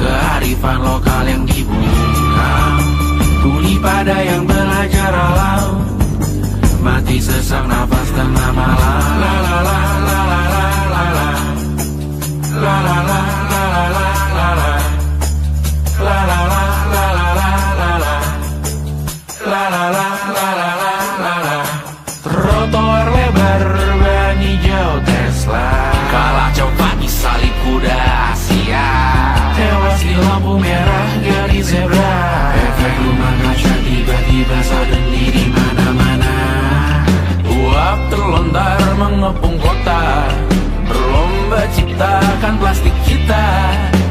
kearifan lokal yang dibungkam. Tuli pada yang belajar alam, mati sesak nafas tengah malam. La la la la la la la la. La la la la la la la la. La la la la la la la la. La la la la la la la la. Trotoar lebar ban hijau Tesla, kalah cepat disalip kuda Asia, tewas di lampu merah garis zebra. Efek rumah kaca tiba-tiba suddenly di mana-mana. Uap terlontar mengepung kota, berlomba ciptakan plastik kita.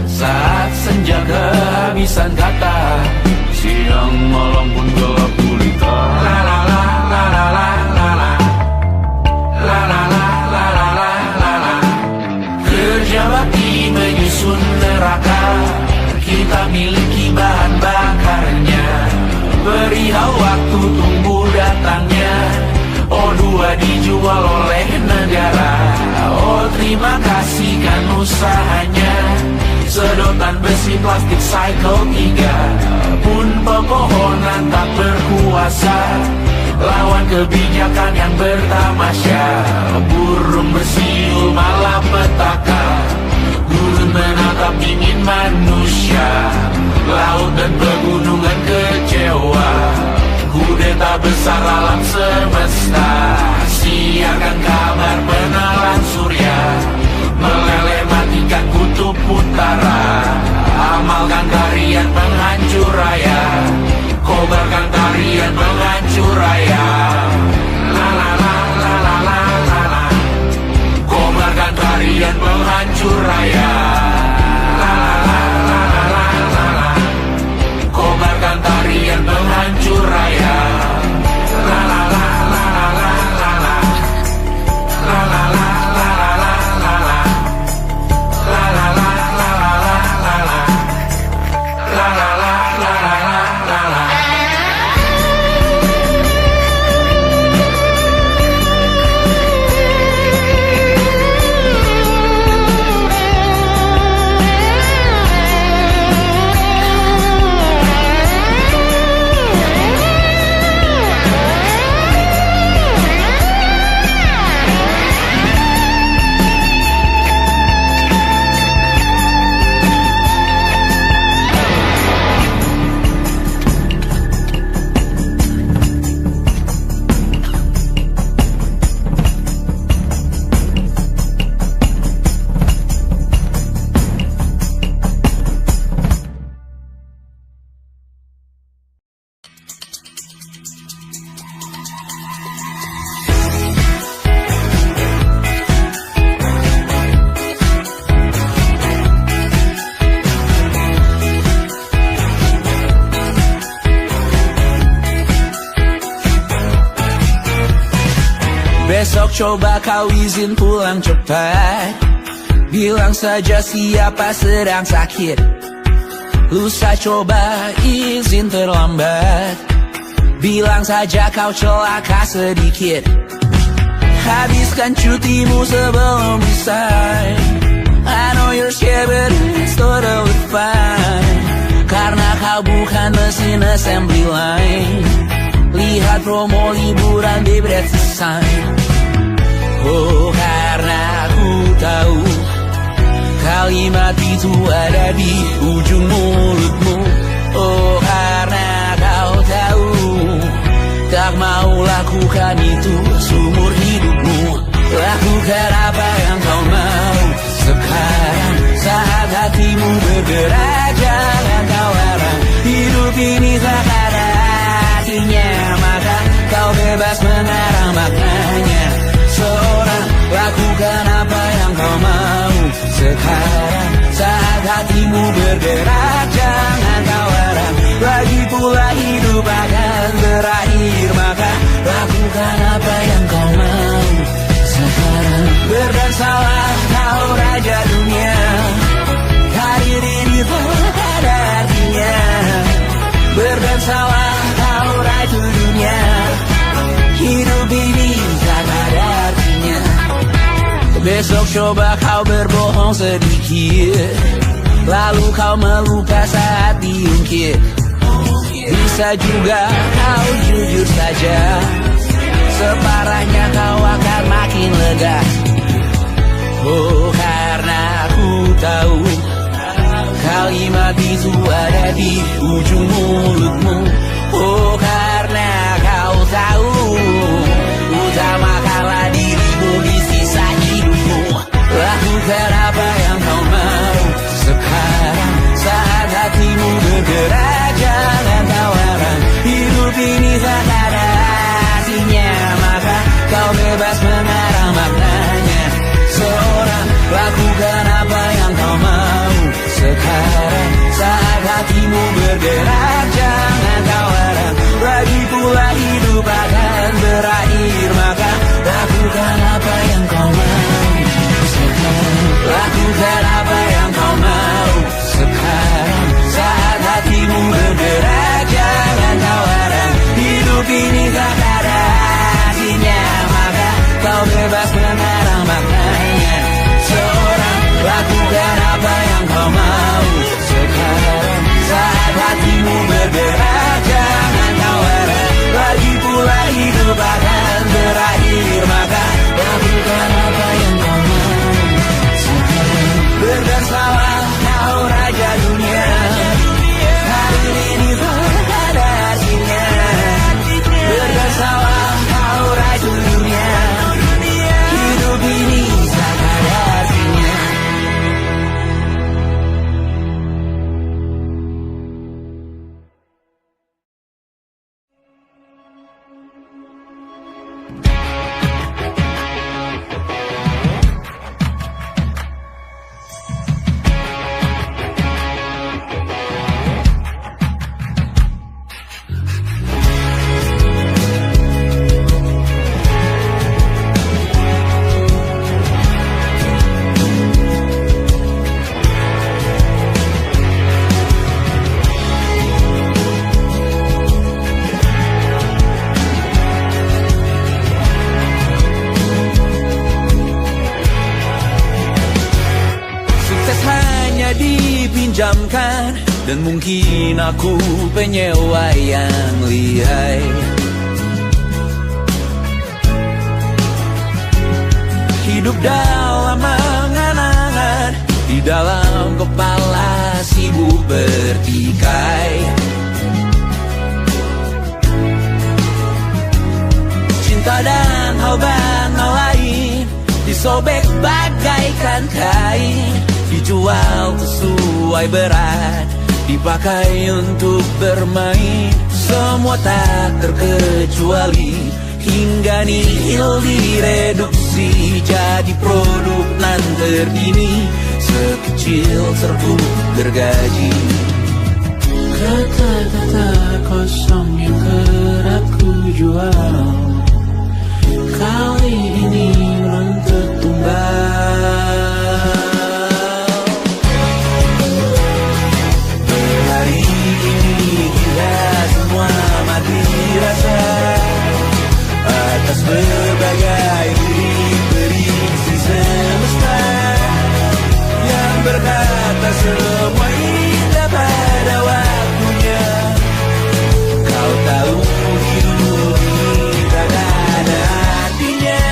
Saat senja kehabisan kata, siang malam pun gelap gulita. La la la la la la la la. La la la la la la la la. Kerja bakti menyusun neraka, kita miliki bahan bakarnya. Beri waktu tunggu datangnya. O2 dijual oleh negara. Oh terima kasih kan usahanya. Sedotan besi plastik cycle 3 pun pepohonan tak berkuasa lawan kebijakan yang bertamasya. Burung bersiul malapetaka, gurun menatap dingin manusia. Laut dan pegunungan kecewa, kudeta besar alam semesta. Siarkan kabar penelan surya, meleleh matikan kutub utara. Amalkan tarian penghancur raya, kobarkan tarian penghancur raya. La la la la la la la la. Kobarkan tarian penghancur raya. La la la la la la la la. Kobarkan tarian penghancur raya. La la la la la la la la. La la la la la la la la. La la la la la la la la. La la la la la la la. Besok coba kau izin pulang cepat, bilang saja siapa sedang sakit. Lusa coba izin terlambat, bilang saja kau celaka sedikit. Habiskan cutimu sebelum resign. I know you're scared but it's totally fine, karena kau bukan mesin assembly line. Lihat promo liburan di Bread Sign. Oh karena ku tahu kalimat itu ada di ujung mulutmu. Oh karena kau tahu tak mau lakukan itu seumur hidupmu. Lakukan apa yang kau mau sekarang, saat hatimu bergerak. Jangan kau larang, hidup ini tak ada artinya, maka kau bebas mengarang maknanya. Seorang lakukan apa yang kau mau sekarang, saat hatimu bergerak. Jangan kau larang, lagi pula hidup akan berakhir, maka lakukan apa yang kau mau sekarang. Besok coba kau berbohong sedikit, lalu kau melupa saat diungkit. Bisa juga kau jujur saja, separahnya kau akan makin lega. Oh, karena aku tahu kalimat itu ada di ujung mulutmu. Oh, karena kau tahu utamakanlah dirimu di sisa hidupmu. Lakukan apa yang kau mau sekarang, saat hatimu bergerak. Jangan tawaran, hidup ini tak ada artinya, maka kau bebas mengarang maknanya. Seorang, lakukan apa yang kau mau sekarang, saat hatimu bergerak. Jangan tawaran, lagi pula hidup akan berakhir, maka lakukan apa yang kau mau sekarang. Lakukan apa yang kau mau sekarang, saat hatimu bergerak. Jangan tawaran, hidup ini tak ada artinya, maka kau bebas mengarang maknanya. Seorang, lakukan apa yang kau mau sekarang, saat hatimu bergerak. Jangan tawaran, lagi pula hidup akan berakhir, maka lakukan apa yang kau mau sekarang. Bergesalah kau raja dunia, hari ini tak ada artinya. Bergesalah kau raja dunia, hidup ini tak ada artinya. Dipinjamkan, dan mungkin aku penyewa yang lihai. Hidup dalam angan-angan, di dalam kepala sibuk bertikai. Cinta dan hal lain disobek bagaikan kain, dijual sesuai berat, dipakai untuk bermain. Semua tak terkecuali, hingga nihil direduksi jadi produk nan terdini, sekecil serbuk gergaji. Kata-kata kosong yang kerap ku jual, kali ini runtuh tumbal. Hari ini kita semua mati rasa atas berbagai lirik-lirik si semesta yang berkata semua indah pada waktunya. Kau tahu hidup ini tak ada artinya.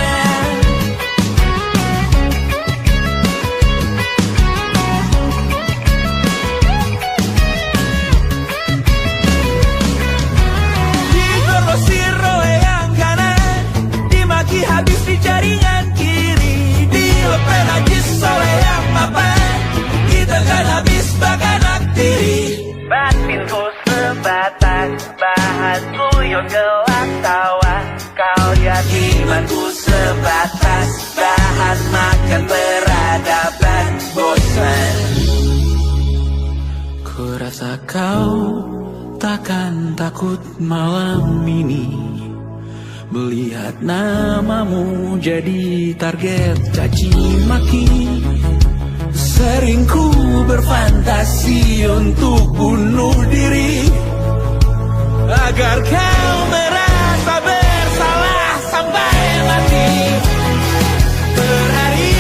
Digrosir oleh yang kanan, dimaki habis di jaringan kiri, dilepeh najis oleh yang mapan, kita kan habis bakanak diri. Batinku sebatas bahanku yang gelap tawa, kau jadi imanku sebatas bahan makan peradaban bosan. Ku rasa kau takkan takut malam ini melihat namamu jadi target caci maki. Sering ku berfantasi untuk bunuh diri agar kau merasa bersalah sampai mati. Per hari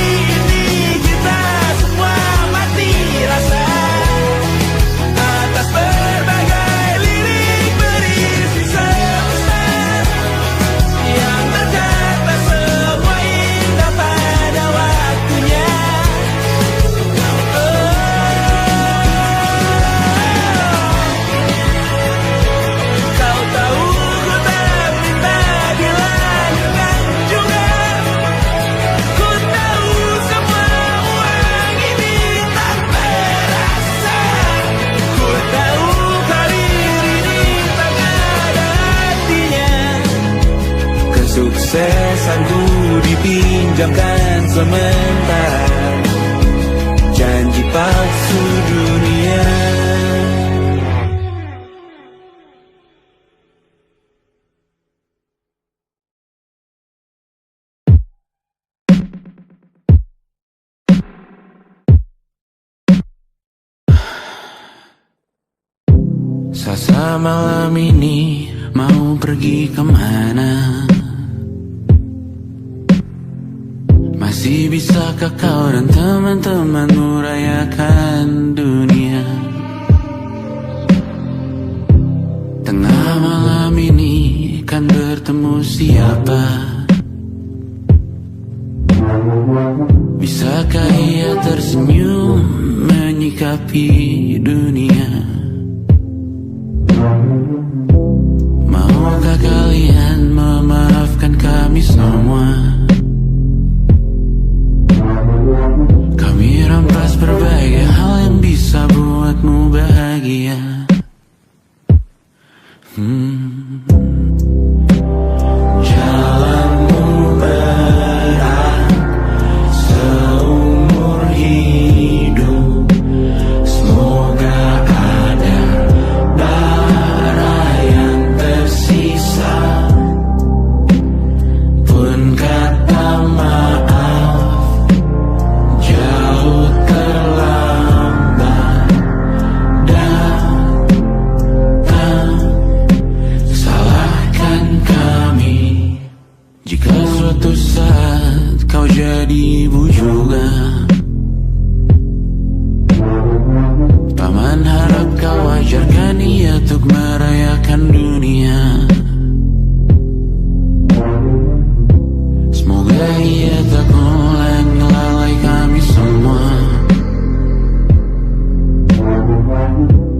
pinjamkan sementara janji palsu dunia. Sasa malam ini mau pergi kemana? Masih bisakah kau dan teman-temanmu rayakan dunia? Tengah malam ini kan bertemu siapa? Bisakah ia tersenyum menyikapi dunia? Maukah kalian memaafkan kami semua? Kami rampas berbagai hal yang bisa buatmu bahagia. Jalanmu berat seumur hidup. Semoga ada bara yang tersisa. Pun kata maaf jauh terlambat datang. Salahkan kami jika suatu saat kau jadi ibu juga. Paman harap kau ajarkan ia untuk merayakan dunia. Semoga ia tak mulai melalai kami semua.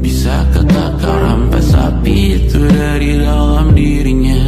Bisakah tak kau rampas api itu dari dalam dirinya?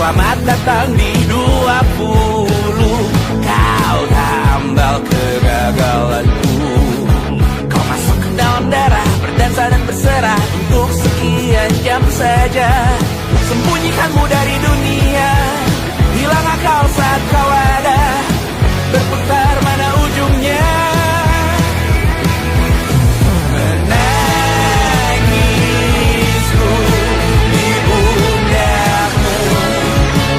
Selamat datang di 20. Kau tambal kegagalanku. Kau masuk ke dalam darah, berdansa dan berserah untuk sekian jam saja. Sembunyikanmu dari dunia, hilang akal saat kau ada, berputar mana ujungnya. Menangisku di pundakmu,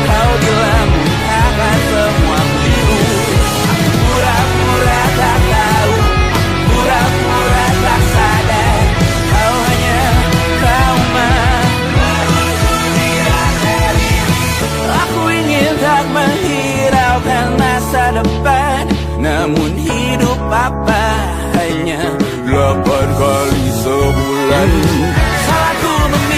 kau bilang akan semua biru. Aku pura-pura tak tahu, pura-pura tak sadar, kau hanya trauma. Aku ingin tak menghiraukan masa depan, namun hidup apa hanya 8 kali sebulan. Salahku memilih